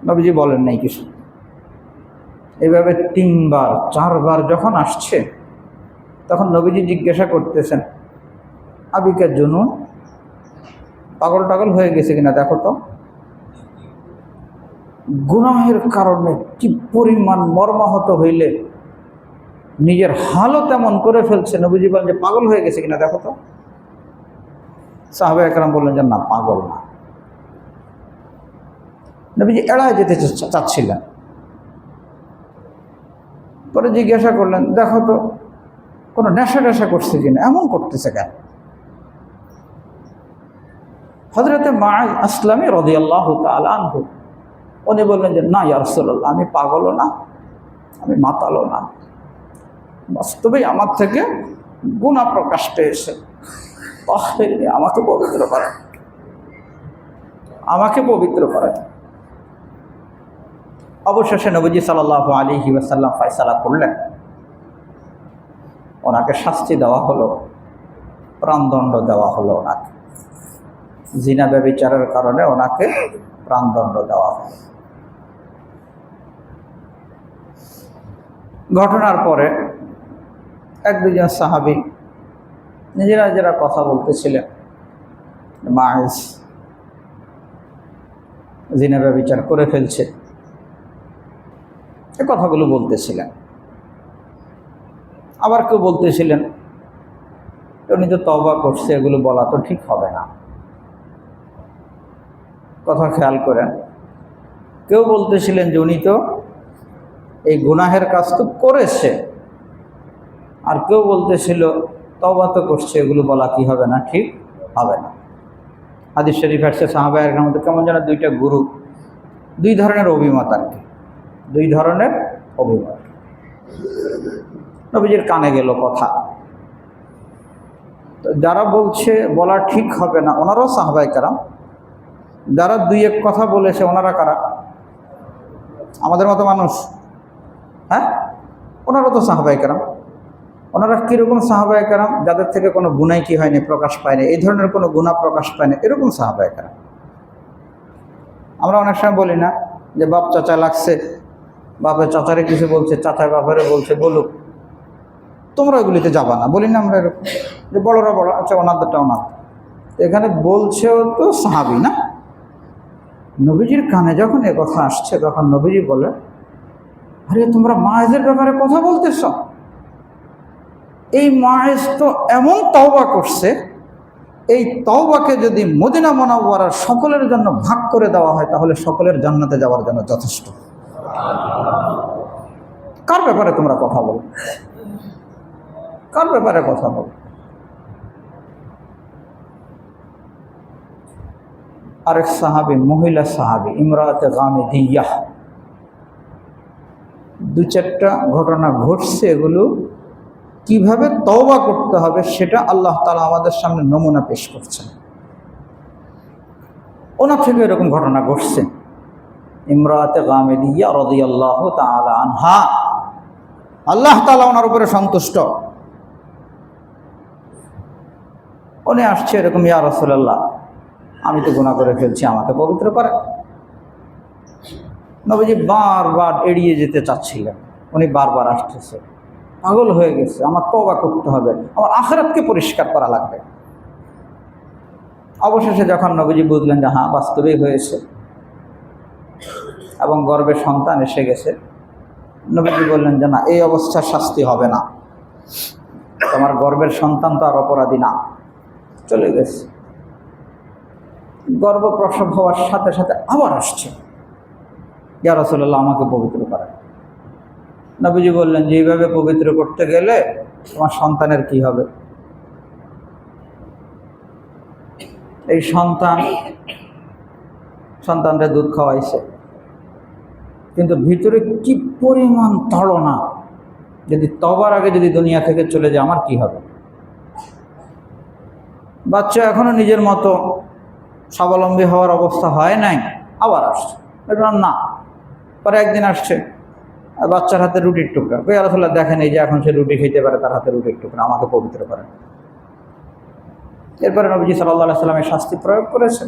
নবীজি বলেন নাই কিছু। এইভাবে 3 বার 4 বার যখন আসছে, তখন নবীজি জিজ্ঞাসা করতেছেন, আবিকা জুনুন, পাগল টাগল হয়ে গেছে কিনা দেখো তো। গুনাহের কারণে কি পরিমাণ মর্মাহত হইলে নিজের হালত এমন করে ফেলছে, নবীজি বলেন যে পাগল হয়ে গেছে কিনা দেখো তো। সাহাবা একরাম বললেন যে না, পাগল না। নবীজি এড়ায় যেতে চাচ্ছিলেন। পরে জিজ্ঞাসা করলেন, দেখো তো কোনো নেশা টেশা করছে কিনা, এমন করতেছে কেন। হযরতে মাআজ আসলামী রাদিয়াল্লাহু তাআলা আনহু উনি বললেন যে না ইয়া রাসূলুল্লাহ, আমি পাগলও না, আমি মাতালও না, বাস্তবেই আমার থেকে গুনাহ প্রকাশ পেয়েছে, আমাকে পবিত্র করেন, আমাকে পবিত্র করেন। অবশেষে নবীজি সাল্লাল্লাহু আলাইহি ওয়াসাল্লাম ফয়সালা করলেন, ওনাকে শাস্তি দেওয়া হলো, প্রাণদণ্ড দেওয়া হলো। ওনাকে জিনা ব্যভিচারের কারণে ওনাকে প্রাণদণ্ড দেওয়া হলো। ঘটনার পরে 1-2 জন সাহাবী নিজেরা কথা বলতেছিলেন, মাইজ জিনা ব্যভিচার করে ফেলছে, এই কথাগুলো বলতেছিলেন। আবার কেউ বলতেছিলেন উনি তো তওবা করছে, এগুলো বলা তো ঠিক হবে না। কথা খেয়াল করেন, কেউ বলতেছিলেন যে উনি তো এই গুনাহের কাজ তো করেছে, আর কেউ বলতেছিল তওবা তো করছে, এগুলো বলা কি হবে না, ঠিক হবে না। হাদিস শরীফ আসছে সাহাবায়ে কেরামের মধ্যে কেমন যেন 2টা গ্রুপ, 2 ধরনের অভিমত আর কি, 2 ধরনের অভিমত। নবীজির কানে গেল কথা। তো যারা বলছে বলা ঠিক হবে না, ওনারাও সাহাবায়ে কেরাম। যারা 2-1 কথা বলেছে ওনারা কারা? আমাদের মতো মানুষ, হ্যাঁ, ওনারা তো সাহাবায়ে কেরাম। ওনারা কীরকম সাহাবায়ে কেরাম? যাদের থেকে কোনো গুনাহ কি হয়নি, প্রকাশ পায়নি, এই ধরনের কোনো গুনাহ প্রকাশ পায়নি, এরকম সাহাবায়ে কেরাম। আমরা অনেক সময় বলি না যে বাপ চাচা লাগছে, বাপের চাচারে কিছু বলছে, চাচা বাপেরে বলছে, বলুক, তোমরা ওইগুলিতে যাবা না, বলি না আমরা এরকম, যে বড়রা বড়, আচ্ছা ওনাদেরটা ওনার। এখানে বলছেও তো সাহাবী না। নবীজির কানে যখন এ কথা আসছে, তখন নবীজি বলে, আরে তোমরা মায়েজের ব্যাপারে কথা বলতেছ? এই মায়েজ তো এমন তওবা করছে, এই তওবাকে যদি মদিনা মুনাওয়ারার সকলের জন্য ভাগ করে দেওয়া হয়, তাহলে সকলের জান্নাতে যাওয়ার জন্য যথেষ্ট। কার ব্যাপারে তোমরা কথা বলো? কার ব্যাপারে কথা বলো? আরেক সাহাবী, মহিলা সাহাবী, ইমরাতে গামিদিয়াহ, 2-4টা ঘটনা ঘটছে। এগুলো কিভাবে তওবা করতে হবে সেটা আল্লাহ তাআলা আমাদের সামনে নমুনা পেশ করছেন। ওনার থেকে এরকম ঘটনা ঘটছে। ইমরাতে গামিদিয়া রাদিয়াল্লাহু তাআলা আনহা, আল্লাহ তাআলা ওনার উপরে সন্তুষ্ট। উনি আসছে এরকম, ইয়া রাসূলুল্লাহ, আমি তো গুনাহ করে ফেলছি, আমাকে পবিত্র করেন। নবীজি বারবার এড়িয়ে যেতে চাচ্ছিলেন, উনি বারবার আসতেছে, পাগল হয়ে গেছে, আমার তওবা করতে হবে, আমার আখিরাতকে পরিষ্কার করা লাগবে। অবশেষে যখন নবীজি বুঝলেন যে হ্যাঁ বাস্তবেই হয়েছে এবং গর্ভে সন্তান এসে গেছে, নবীজি বললেন যে না, এই অবস্থার শাস্তি হবে না, তোমার গর্ভের সন্তান তো আর অপরাধী না, চলে গেছে। গর্ভ প্রসব হওয়ার সাথে সাথে আবার আসছে, ইয়া রাসূলুল্লাহ, আমাকে পবিত্র করেন। নবীজি বললেন যে এইভাবে পবিত্র করতে গেলে তোমার সন্তানের কি হবে? এই সন্তানরা দুধ খাওয়াইছে, কিন্তু ভিতরে কি পরিমাণ তাড়না, যদি তওবার আগে যদি দুনিয়া থেকে চলে যায় আমার কি হবে? বাচ্চা এখনো নিজের মতো স্বাবলম্বী হওয়ার অবস্থা হয় নাই, আবার আসছে। না, পরে একদিন আসছে, বাচ্চার হাতে রুটির টুকরা, ইয়া রাসূলুল্লাহ দেখেন এই যে এখন সে রুটি খেতে পারে, তার হাতে রুটির টুকরা, আমাকে পবিত্র করেন। এরপরে নবীজি সাল্লাল্লাহু আলাইহি সাল্লামের শাস্তি প্রয়োগ করেছেন।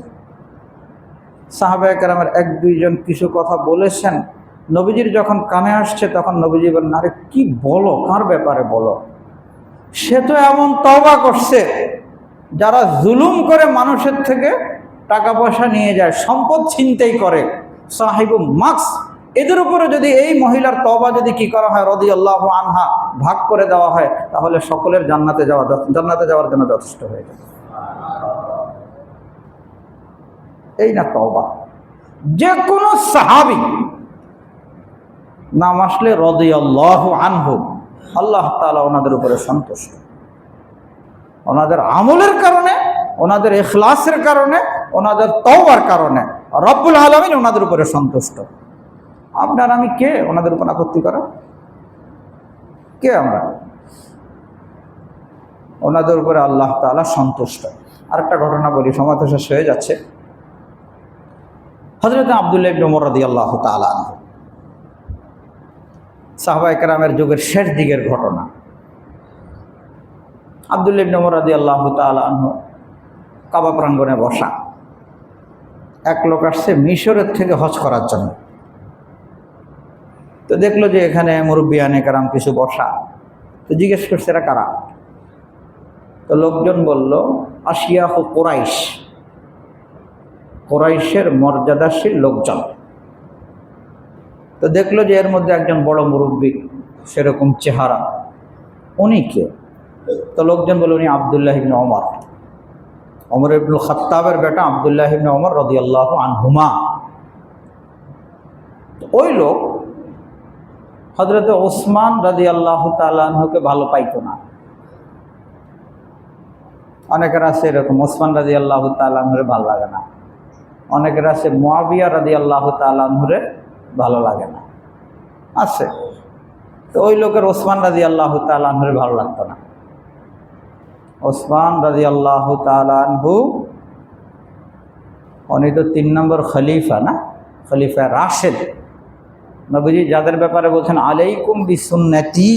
সাহাবায়ে কেরামের এক দুইজন কিছু কথা বলেছেন, নবীজির যখন কানে আসছে তখন নবীজি বলেন, আরে কি বলো, কার ব্যাপারে বলো? সে তো এমন তওবা করছে যারা জুলুম করে মানুষের থেকে টাকা পয়সা নিয়ে যায়, সম্পদ ছিনতাই করে, সাহিবু মাক্স, এদের উপরে যদি এই মহিলার তওবা যদি কি করা হয়, রাদিয়াল্লাহু আনহা, ভাগ করে দেওয়া হয়, তাহলে সকলের জান্নাতে যাওয়ার জন্য যথেষ্ট হয়ে যাবে। এই না তওবা। যে কোনো সাহাবী নাম আসলে রাদিয়াল্লাহু আনহু, আল্লাহ তাআলা ওনাদের উপরে সন্তুষ্ট। ওনাদের আমলের কারণে, ওনাদের ইখলাসের কারণে, ওনাদের তওবার কারণে রব্বুল আলামিন ওনাদের উপরে সন্তুষ্ট। আপনার আমি কে ওনাদের উপর আপত্তি করা? কে আমরা? ওনাদের উপরে আল্লাহ তাআলা সন্তুষ্ট। আরেকটা ঘটনা বলি, সময় তো শেষ হয়ে যাচ্ছে। হযরত আব্দুল্লাহ ইবনে উমর রাদিয়াল্লাহু তাআলা আনহু, সাহাবায়ে কেরামের যুগের শেষ দিকের ঘটনা। আব্দুল্লাহ ইবনে উমর রাদিয়াল্লাহু তাআলা আনহু কাবা প্রাঙ্গণে বসা। এক লোক আসছে মিশরের থেকে হজ করার জন্য। তো দেখলো যে এখানে মুরব্বিয়ানে কেরাম কিছু বসা, তো জিজ্ঞেস করছে এরা কারা? তো লোকজন বলল, আশিয়াখু কুরাইশ, কুরাইশের মর্যাদাশীল লোকজন। তো দেখলো যে এর মধ্যে একজন বড় মুরব্বী, সেরকম চেহারা, উনি কে? তো লোকজন বলল, উনি আব্দুল্লাহ ইবনে ওমর, ওমর ইবনুল খাত্তাবের বেটা আব্দুল্লাহ ইবনে ওমর রাদিয়াল্লাহু আনহুমা। ওই লোক হযরত ওসমান রাদিয়াল্লাহু তাআলা আনহুকে ভালো পাইতো না। অনেকের আছে এরকম, ওসমান রাদিয়াল্লাহু তাআলা আনহুরে ভালো লাগে না। অনেকের আছে মুআবিয়া রাদিয়াল্লাহু তাআলা আনহুরে ভালো লাগে না, আছে। তো ওই লোকের ওসমান রাদিয়াল্লাহু তাআলা আনহুরে ভালো লাগতো না। ওসমান রাদিয়াল্লাহু তাআলা আনহু উনি তো 3 নম্বর খলিফা না, খলিফা রাশেদ। নবীজি যাদের ব্যাপারে বলছেন, আলাইকুম বিসুন্নতি,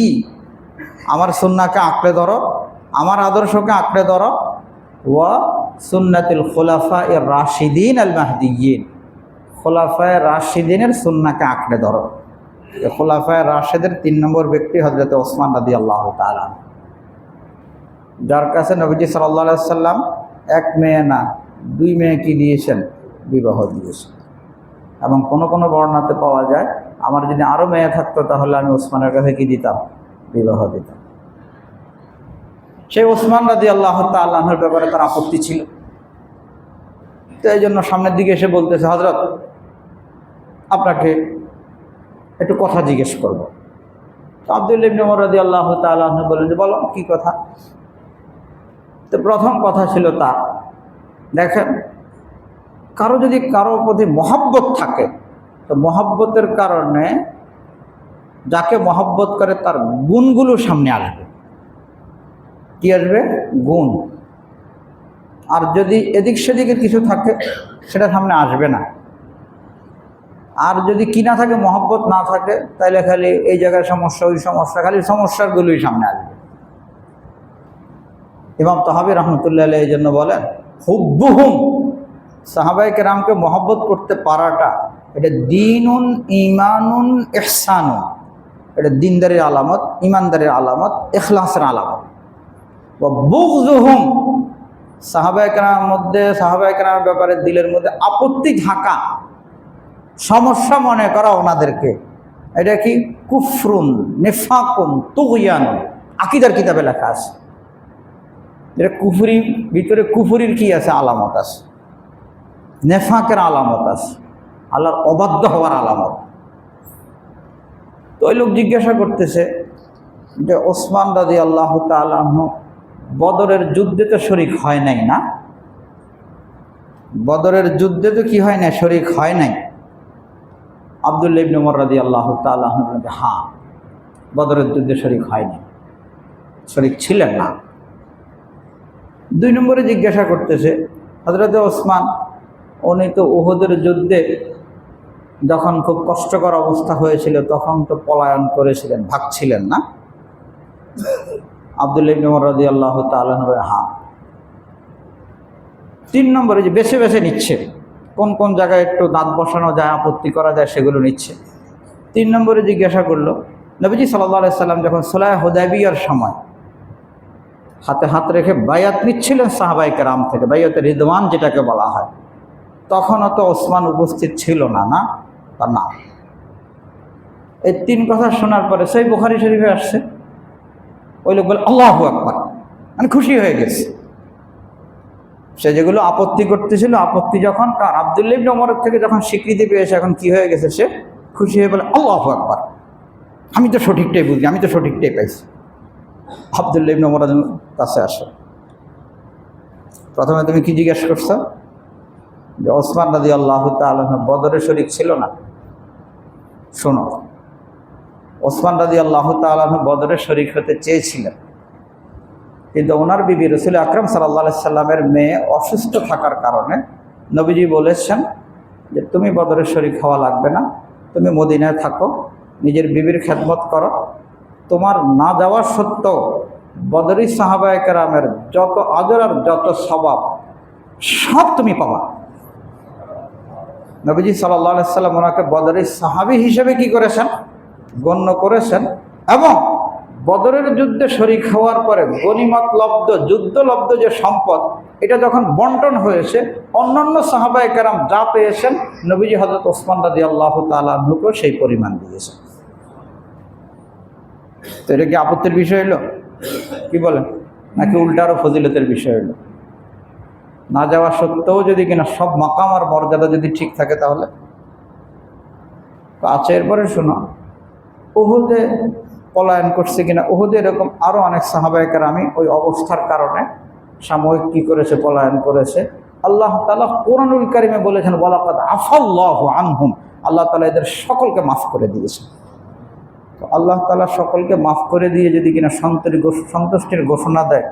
আমার সুন্নাহকে আঁকড়ে ধরো, আমার আদর্শকে আঁকড়ে ধরো, ওয়া সুন্নাতুল খুলাফায়ে রাশিদিন আল মাহদিয়িন, খুলাফায়ে রাশিদিনের সুন্নাহকে আঁকড়ে ধরো। খুলাফায়ে রাশিদের 3 নম্বর ব্যক্তি হযরত ওসমান রাদিয়াল্লাহু তাআলা, যার কাছে নবীজি সাল্লাল্লাহু আলাইহি সাল্লাম এক মেয়ে না 2 মেয়ে কি দিয়েছেন, বিবাহ দিয়েছেন। এবং কোনো কোনো বর্ণনাতে পাওয়া যায়, আমার যদি আরও মেয়ে থাকতো তাহলে আমি ওসমানের কাছে কি দিতাম, বিবাহ দিতাম। সেই ওসমান রাদিয়াল্লাহু তাআলা আনহুর ব্যাপারে তার আপত্তি ছিল। তো এই জন্য সামনের দিকে এসে বলতেছে, হযরত আপনাকে একটু কথা জিজ্ঞেস করব। তো আব্দুল্লাহ ইবনে উমর রাদিয়াল্লাহু তাআলা আনহু বললেন যে, বলো কি কথা? তো প্রথম কথা ছিল তার, দেখেন, কারো যদি কারো প্রতি মহব্বত থাকে, তো মহব্বতের কারণে যাকে মহব্বত করে তার গুণগুলো সামনে আসবে। কি আসবে? গুণ। আর যদি এদিক সেদিকে কিছু থাকে সেটা সামনে আসবে না। আর যদি কি না থাকে, মহব্বত না থাকে, তাহলে খালি এই জায়গায় সমস্যা, ওই সমস্যা, খালি সমস্যাগুলোই সামনে আসবে। ইমাম তাহাবী রাহমাতুল্লাহ আলাইহি এই জন্য বলেন, হুব্বুহুম, সাহাবায়ে কেরামকে মহব্বত করতে পারাটা, এটা দীনুন ঈমানুন ইহসানুন, এটা দিনদারির আলামত, ইমানদারির আলামত, ইখলাসের আলামত। ওয়া বুগযুহুম, সাহাবায়ে কেরামের মধ্যে, সাহাবায়ে কেরামের ব্যাপারে দিলের মধ্যে আপত্তি ঢাকা, সমস্যা মনে করা ওনাদেরকে, এটা কি কুফরুন নিফাকুন তুগয়ান, আকীদার কিতাবে লেখা আছে। এটা কুফরি, ভিতরে কুফরির কি আছে, আলামত আছে, নেফাকের আলামত আছে, আল্লাহর অবাধ্য হওয়ার আলামত। তো ওই লোক জিজ্ঞাসা করতেছে যে, ওসমান রাদিয়াল্লাহু তাআলা আনহু বদরের যুদ্ধে তো শরীক হয় নাই না? বদরের যুদ্ধে তো কি হয় না, শরীক হয় নাই? আব্দুল্লাহ ইবনে উমর রাদিয়াল্লাহু তাআলা আনহু বলেন, হ্যাঁ, বদরের যুদ্ধে শরীক হয়নি, শরীক ছিলেন না। 2 নম্বরে জিজ্ঞাসা করতেছে, হযরত ওসমান, উনি তো উহুদের যুদ্ধে যখন খুব কষ্টকর অবস্থা হয়েছিল তখন তো পলায়ন করেছিলেন, ভাগছিলেন না? আব্দুল্লাহ ইবনে উমর রাদিয়াল্লাহু তাআলা আনহু, হ্যাঁ। তিন নম্বরে যে বেছে বেছে নিচ্ছে, কোন কোন জায়গায় একটু দাঁত বসানো যায়, আপত্তি করা যায়, সেগুলো নিচ্ছে। তিন নম্বরে জিজ্ঞাসা করলো, নবীজি সাল্লাল্লাহু আলাইহি সাল্লাম যখন সুলহ হুদায়বিয়ার সময় হাতে হাত রেখে বায়াত নিচ্ছিলেন সাহাবায়ে কেরাম থেকে, বায়াতে রিদওয়ান যেটাকে বলা হয়, তখনও তো ওসমান উপস্থিত ছিল না, না তা না। এই তিন কথা শোনার পরে সেই বুখারী শরীফে আসছে, ওই লোক বলে আল্লাহু আকবার, মানে খুশি হয়ে গেছে। সে যেগুলো আপত্তি করতেছিল, আপত্তি যখন কার আব্দুল্লাহ ইবনে ওমর থেকে যখন স্বীকৃতি পেয়েছে, এখন কি হয়ে গেছে, সে খুশি হয়ে বলে আল্লাহু আকবার, আমি তো সঠিকটাই বুঝি, আমি তো সঠিকটাই পাইছি। আব্দুল্লাহ ইবনে ওমর কাছে আসো, প্রথমে তুমি কি জিজ্ঞেস করছো যে ওসমান রাদিয়াল্লাহু তাআলা বদরে শরীক ছিল না? শোনো, ওসমান রাদিয়াল্লাহু তাআলা বদরে শরীক হতে চেয়েছিলেন, কিন্তু ওনার বিবি রাসূল আকরাম সাল্লাল্লাহু আলাইহি সাল্লামের মেয়ে অসুস্থ থাকার কারণে নবীজি বলেছেন যে তুমি বদরে শরীক হওয়া লাগবে না, তুমি মদিনায় থাকো, নিজের বিবির খেদমত করো, তোমার না যাওয়ার সত্ত্বেও বদরি সাহাবায়ে কেরামের যত আজর আর যত সওয়াব সব তুমি পাবা। নবীজি সাল্লাল্লাহু আলাইহি সাল্লাম ওনাকে বদরি সাহাবী হিসেবে কি করেছেন, গণ্য করেছেন। এবং বদরের যুদ্ধে শরীক হওয়ার পরে গনিমত লব্ধ, যুদ্ধলব্ধ যে সম্পদ, এটা যখন বন্টন হয়েছে, অন্যান্য সাহাবায়ে কেরাম যা পেয়েছেন, নবীজি হযরত ওসমান রাদিয়াল্লাহু তাআলা আনহুকে সেই পরিমাণ দিয়েছেন। তো এটা কি আপত্তির বিষয় হলো? কি বলেন? নাকি উল্টারও ফজিলতের বিষয় হলো? না যাওয়া সত্ত্বেও যদি কিনা সব মাকাম আর মর্যাদা যদি ঠিক থাকে, তাহলে আচ্ছা। এরপরে শোনো, উহুদে পলায়ন করছে কিনা, উহুদে এরকম আরও অনেক সাহাবায়ে কেরাম ওই অবস্থার কারণে সাময়িক কি করেছে, পলায়ন করেছে। আল্লাহ তাআলা কোরআনুল কারীমে বলেছেন ওয়ালাকাদ আফাল্লাহু আনহুম, আল্লাহ তাআলা এদের সকলকে মাফ করে দিয়েছেন। তো আল্লাহ তাআলা সকলকে মাফ করে দিয়ে যদি কিনা সন্তুষ্টির ঘোষণা দেয়,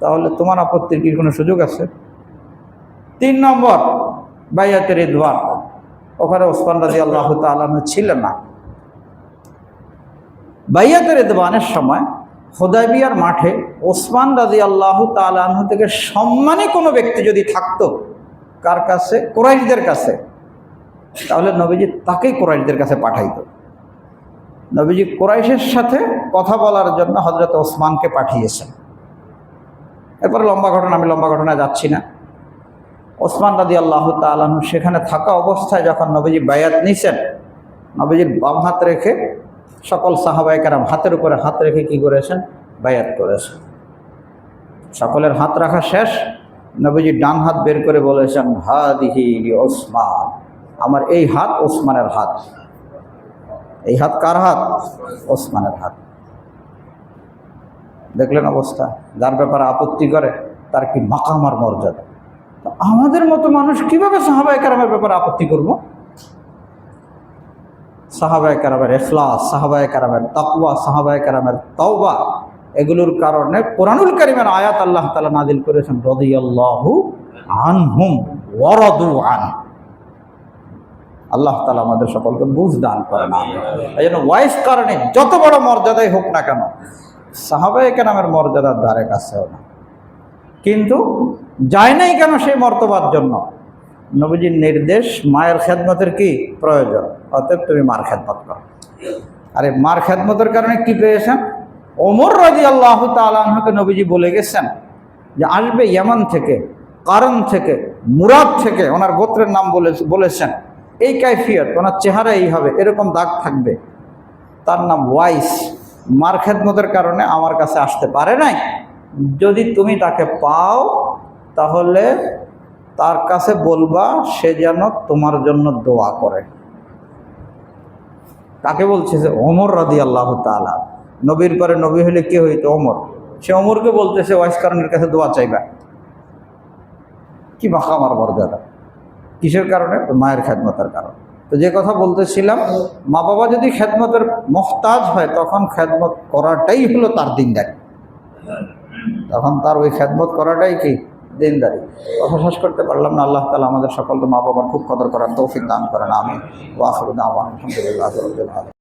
তাহলে তোমার আপত্তির কি কোনো সুযোগ আছে? তিন নম্বর বাইয়াতে রিদওয়ান, ওখানে ওসমান রাদিয়াল্লাহু তাআলা ছিলেন না। বাইয়াতে রিদওয়ানের সময় হুদায়বিয়ার মাঠে ওসমান রাদিয়াল্লাহু তাআলা আনহু থেকে সম্মানী কোনো ব্যক্তি যদি থাকতো, কার কাছে? কুরাইশদের কাছে, তাহলে নবীজি তাকেই কুরাইশদের কাছে পাঠাইতো। নবীজি কুরাইশের সাথে কথা বলার জন্য হযরত ওসমানকে পাঠিয়েছেন। এরপরে লম্বা ঘটনা, আমি লম্বা ঘটনায় যাচ্ছি না। ওসমান রাদিয়াল্লাহু তাআলা আনহু সেখানে থাকা অবস্থায় যখন নবীজি বায়াত নিছেন, নবীজির বাম হাত রেখে সকল সাহাবায়ে কেরাম হাতের উপরে হাত রেখে কি করেছেন? বায়াত করেছেন। সকলের হাত রাখা শেষ, নবীজি ডান হাত বের করে বলেছেন হাদিহি লি ওসমান, আমার এই হাত ওসমানের হাত। এই হাত কার হাত? ওসমানের হাত। দেখলেন অবস্থা? যার ব্যাপারে আপত্তি করে তার কি মাকাম আর মর্যাদা। আমাদের মতো মানুষ কিভাবে সাহাবায়ে কেরামের ব্যাপারে আপত্তি করব? সাহাবায়ে কেরামের ইখলাস, সাহাবায়ে কেরামের তাকওয়া, সাহাবায়ে কেরামের তাওবা, এগুলোর কারণে কোরআনুল কারীমের আয়াত আল্লাহ তাআলা নাযিল করেছেন রাদিয়াল্লাহু আনহুম ওয়া রাদু আন। আল্লাহ তাআলা আমাদের সকলকে বুঝ দান করেন। এই জন্য ওয়াইস কারণে যত বড় মর্যাদাই হোক না কেন, সাহাবায়ে কেরামের মর্যাদার ধারে কাছেও না। কিন্তু যায় নাই কেন সেই মর্তবার জন্য? নবীজির নির্দেশ, মায়ের খেদমতের কি প্রয়োজন, অতএব তুমি মার খেদমত করো। আরে মার খেদমতের কারণে কি পেয়েছেন? ওমর রাদিয়াল্লাহু তাআলা আনহুকে নবীজি বলে গেছেন যে আসবে ইয়ামান থেকে, কারণ থেকে, মুরাদ থেকে, ওনার গোত্রের নাম বলেছেন, এই কাইফিয়ত, ওনার চেহারা এই হবে, এরকম দাগ থাকবে, তার নাম ওয়াইস। মার খেদমতের কারণে আমার কাছে আসতে পারে নাই। যদি তুমি তাকে পাও, তাহলে তার কাছে বলবা সে যেন তোমার জন্য দোয়া করে। কাকে বলছে? যে ওমর রাদিয়াল্লাহু তাআলা। নবীর পরে নবী হলে কে হইতো? ওমর। সে ওমরকে বলতেছে ওয়াইস কারণের কাছে দোয়া চাইবা। কি মাকাম আর মর্যাদা! কিসের কারণে? মায়ের খেদমতের কারণে। তো যে কথা বলতেছিলাম, মা বাবা যদি খেদমতের মুহতাজ হয়, তখন খেদমত করাটাই হলো তার দিনদারি। তখন তার ওই খেদমত করাটাই কি দিনদারি। কথা শেষ করতে পারলাম না। আল্লাহ তাআলা আমাদের সকলকে মা বাবার খুব কদর করার তৌফিক দান করেন। আমিন। ওয়া আখিরু দাওয়ানা আলহামদুলিল্লাহি রাব্বিল আলামিন।